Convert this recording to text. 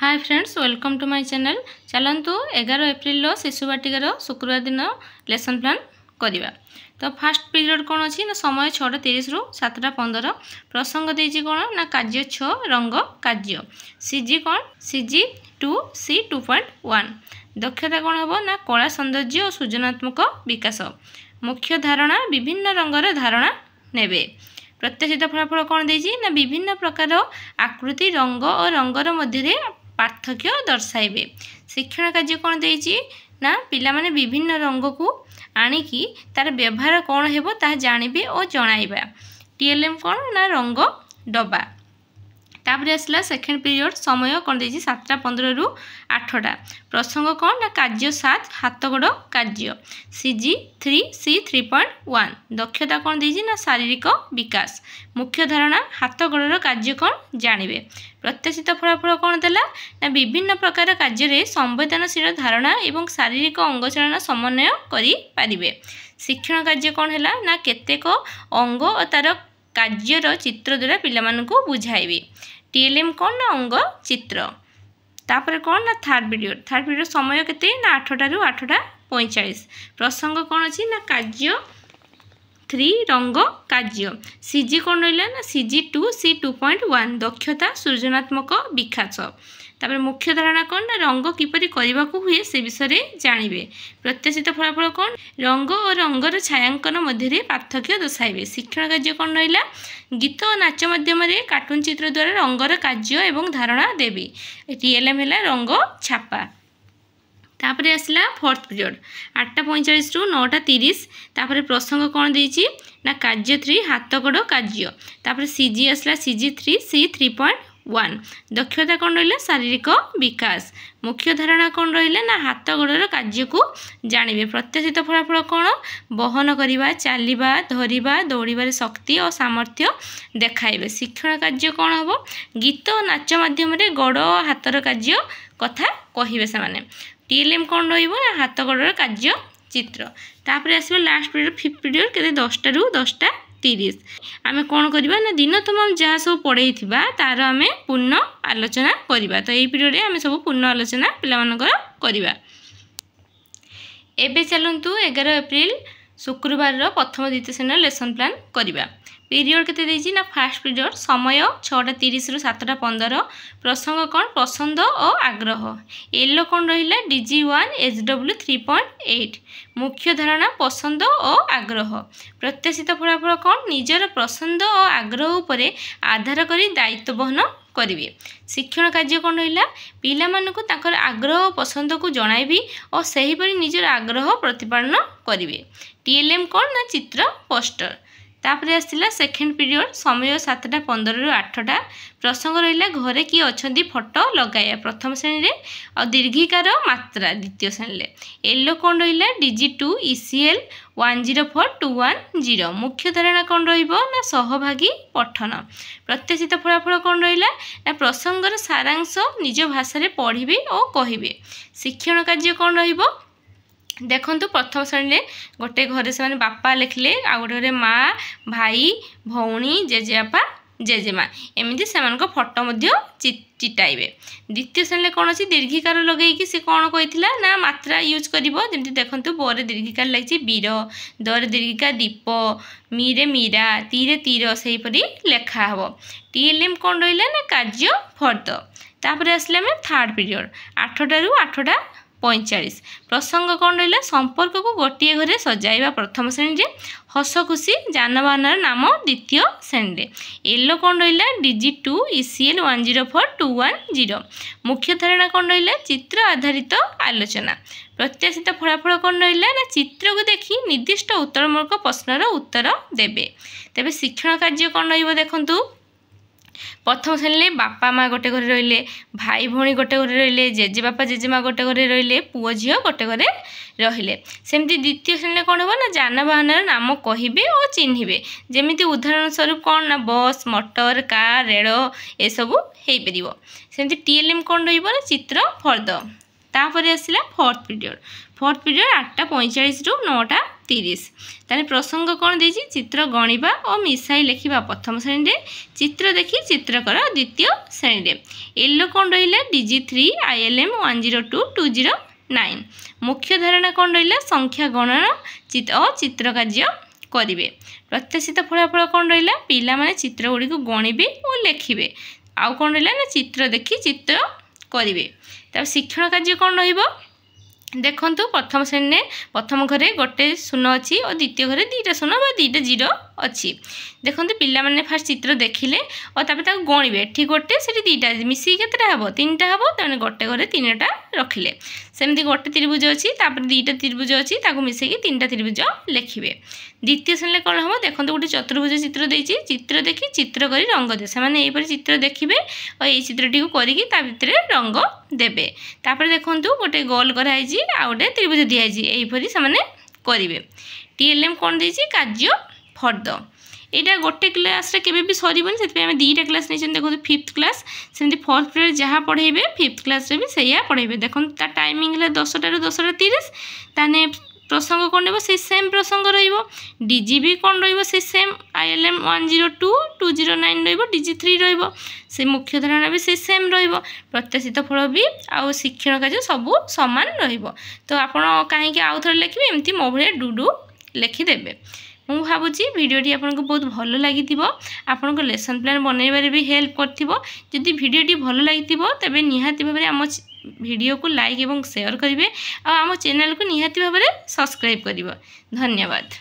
Hi friends, welcome to my channel. चलतु 11 April शिशु बाटिकार शुक्रवार दिन लेसन प्लान करवा। तो फास्ट पीरियड कौन अच्छी ना समय 6:30 रु 7:15। प्रसंग देजी कौन ना कार्य 6 रंग कार्य। सीजी कौन सीजी 2C 2.1। दक्षता कौन हम ना कला सौंदर्य और सृजनात्मक विकास। मुख्य धारणा विभिन्न रंगर धारणा नेबे। प्रत्याशित फलाफल कौन देजी ना विभिन्न प्रकार आकृति रंग और रंगर मध्य पार्थक्य दर्शाइबे। शिक्षण कार्य कौन देजी ना पिला माने विभिन्न रंग को आनिकी तार व्यवहार कौन हेबो ता जानिबे और जणाइबा। टीएलएम कौन ना रंग डबा। तापर आसला सेकेंड पीरियड समय कौन देजी 7:15 रु 8टा। प्रसंग कौन ना कार्य 7 हाथ गोड़ कार्य। CG 3C 3.1। दक्षता कौन देजी ना शारीरिक विकास। मुख्य धारणा हाथ गोड़र कार्य कौन जानिबे। प्रत्याशित फलाफल कौन देला ना विभिन्न प्रकार कार्य संवेदनशील धारणा एवं शारीरिक अंगचलन समन्वय करि पारिबे। शिक्षण कार्य कौन हैला ना केतेक अंग और तार कार्यर चित्र द्वारा पिला मानकु बुझाइबे। टीएलएम कौन ना अंग चित्र। तापर कौन ना थर्ड पीरियड समय केते ना 8टा रु 8:45। प्रसंग कौन अच्छी ना कार्य 3 रंग कार्य। सीजी कौन रहा ना सीजी 2C 2.1। दक्षता सृजनात्मक विकास। तापर मुख्य धारणा कौन ना रंग किपरि करने को हुए से विषय जानिबे। प्रत्याशित फलाफल कौन रंग और रंगर छायांकन मध्य पार्थक्य दर्शाइबे। शिक्षण कार्य कौन रहा गीत और नाच माध्यम कार्टून चित्र द्वारा रंगर कार्य एवं धारणा देवी। टीएलएम है रंग छापा। तापर आसला फोर्थ पीरियड 8:45 रु 9:30। तापर प्रसंग कौन देची ना कार्य 3 हाथ गोड़ कार्य। तापर सीजी आसला सीजी 3C 3.1। दक्षता कौन रहा शारीरिक विकास। मुख्य धारणा कौन रहा ना हाथ गोड़र कार्य को जानिबे। प्रत्याशित फलाफल कौन बहन करवा चलवा धरवा दौड़ार शक्ति और सामर्थ्य देखाइबे। शिक्षण कार्य कौन हम गीत और नाच माध्यम गोड़ और हाथर कार्य कथा कहिबे से। टीएलएम कौन रहा हाथ गोड़र कार्य चित्र। तापर आसो लास्ट पीरियड फिफ्थ पीरियड के 10टा रु 10:30। आम कौन करवा ना दिन तमाम जहाँ सब पढ़े तार आम पूर्ण आलोचना करवा। तो यही पीरियड आम सब पूर्ण आलोचना पिलामानकर करवा। एबे चलतु 11 एप्रिल शुक्रवार प्रथम द्वितीय श्रेणी लेसन प्लान करवा। पीरियड केते देजी ना फास्ट पीरियड समय 6:30 रु 7:15। प्रसंग कौन पसंद और आग्रह। येलो कौन रहा DG1 HW 3.8। मुख्य धारणा पसंद और आग्रह। प्रत्याशित फलाफल कौन निजर पसंद और आग्रह उपर आधार करी दायित्व बहन करेंगे। शिक्षण कार्य कौन रहा पिला मानकु ताकर आग्रह और पसंद को जणाइबी और सहीपरि निजर आग्रह प्रतिपादन करेंगे। टीएलएम कौन ना चित्र पोस्टर। तापर आसला सेकेंड पीरियड समय 7:15 रु 8टा। प्रसंग रहा घरे किए अच्छा फोटो लगाया प्रथम श्रेणी और दीर्घिकार मात्रा द्वितीय श्रेणी। येलो कौन रहा DG2 ECL 104-210। मुख्य धारणा कौन ना सहभागी पठन। प्रत्याशित फलाफल कौन रहा ना प्रसंगर सारांश निज भाषा पढ़े और कहे। शिक्षण कार्य कौन रहा देखंतु प्रथम श्रेणी गोटे घरे से बापा लिखले आ गोटे घरे माँ भाई भौणी जेजेबापा जेजेमा एमती से फोटो चिटाइबे। द्वितीय श्रेणी कौन अच्छी दीर्घिकार लगे सी कौन कही ना मात्रा यूज करमती देखो बरे दीर्घिकार लगी वीर दरे दीर्घिकार दीप मीरे मीरा तीरे तीर से लेखा हम। टीएलएम कौन रहा ना कार्य फर्द। तापर आसले आम थर्ड पीरियड 8टा रु 8:45। प्रसंग कौन रहा संपर्क को गोटे घरे सजाइबा प्रथम श्रेणी। हस खुशी जानवाहन नाम द्वितीय श्रेणी। येलो कौन रहा DG2 ECL 104-210। मुख्य धारणा कौन रहा चित्र आधारित आलोचना। प्रत्याशित फलाफल कौन रहा ना चित्र को देखी निर्दिष्ट उत्तरमूलक प्रश्नर उत्तर देबे। तेबे शिक्षण कार्य कौन रहा देखंतु प्रथम श्रेणी बापा माँ गोटे घरे रहिले भाई भौणी गोटे घरे रहिले जेजेबापा जेजेमा गोटे घरे रहिले पुओ झील गोटे घरे रहिले। सेमती द्वितीय श्रेणी कौन हम ना जानवाहन नाम कहे और चिन्हे। जमीती उदाहरण स्वरूप कौन ना बस मोटर कार रेल ये सब हो पार। सेमती टीएलएम कौन रहा चित्र फर्द। तापर आसला फोर्थ पीरियड 8:45 रु 9:30। ताले प्रसंग कौन देछि चित्र गणिबा और मिसाई लेखिबा प्रथम श्रेणी रे, चित्र देखि चित्र कर द्वितीय श्रेणी रे। येलो कौन रहिला DG3 ILM 102-209। मुख्य धारणा कौन रहिला संख्या गणना और चित्र कार्य करिवे। प्रत्याशित फलाफल कौन रहिला पिला माने चित्र गुडी को गणिबे और लेखिबे। आउ कौन रहिला ना चित्र देखि चित्र करिवे। तब शिक्षण कार्य कौन रहिबो देखंतु प्रथम श्रेणी में प्रथम घरे गोटे शून्य अच्छी और द्वितीय घरे 2टा शून्य बा 2टा 0 अच्छी। देखंतु पिला माने फास्ट चित्र देखिले और तापर ताको गणिबे ठीक गोटे से 2टा मिसी केतटा हबो 3टा हबो तने गोटे घरे 3टा रखिले। सेमती गोटे त्रिभुज अच्छी तापर 2टा त्रिभुज अच्छी ताको मिसेकी 3टा त्रिभुज लेखिबे। द्वितीय श्रेणी कौन हम देखो गोटे चतुर्भुज चित्र देछि चित्र देखि चित्र करी रंग दे से यहीपर चित्र देखिए और ये चित्रटी करिकी ता भितर रंग देबे। तापर देखंतु गोटे गोल कराई आ गोटे त्रिभुज दिखाई यहीपरी से करेंगे। TLM कौन देछि कार्य फर्द। यहाँ गोटे क्लास केबे भी सरबनी से 2टा क्लास नहीं देखो 5th क्लास सेमती 4th पीरियड जहाँ पढ़ेबे 5th क्लास भी सैया पढ़ेबे। देखो ता टाइमिंग है 10टा ରୁ 10:30। ताने प्रसंग कौन रही से सेम प्रसंग DGB कौन रही सेम ILM 102-209 DG3 से मुख्य धारणा भी से सेम प्रत्याशित फल भी आउ शिक्षण कार्य सब सामान तो आपण कहीं आउ थे लिखे एमती मो भाई डुडू लिखिदेवे। मुझे भावुची भिडटी आपको बहुत भल लगी आपण को लेसन प्लान बनइबारे भी हेल्प करदी भिडटी भल लगी तेज निहाती भाव आम वीडियो को लाइक और शेयर करेंगे और आम चैनल को निहाती भाव सब्सक्राइब करेंगे। धन्यवाद।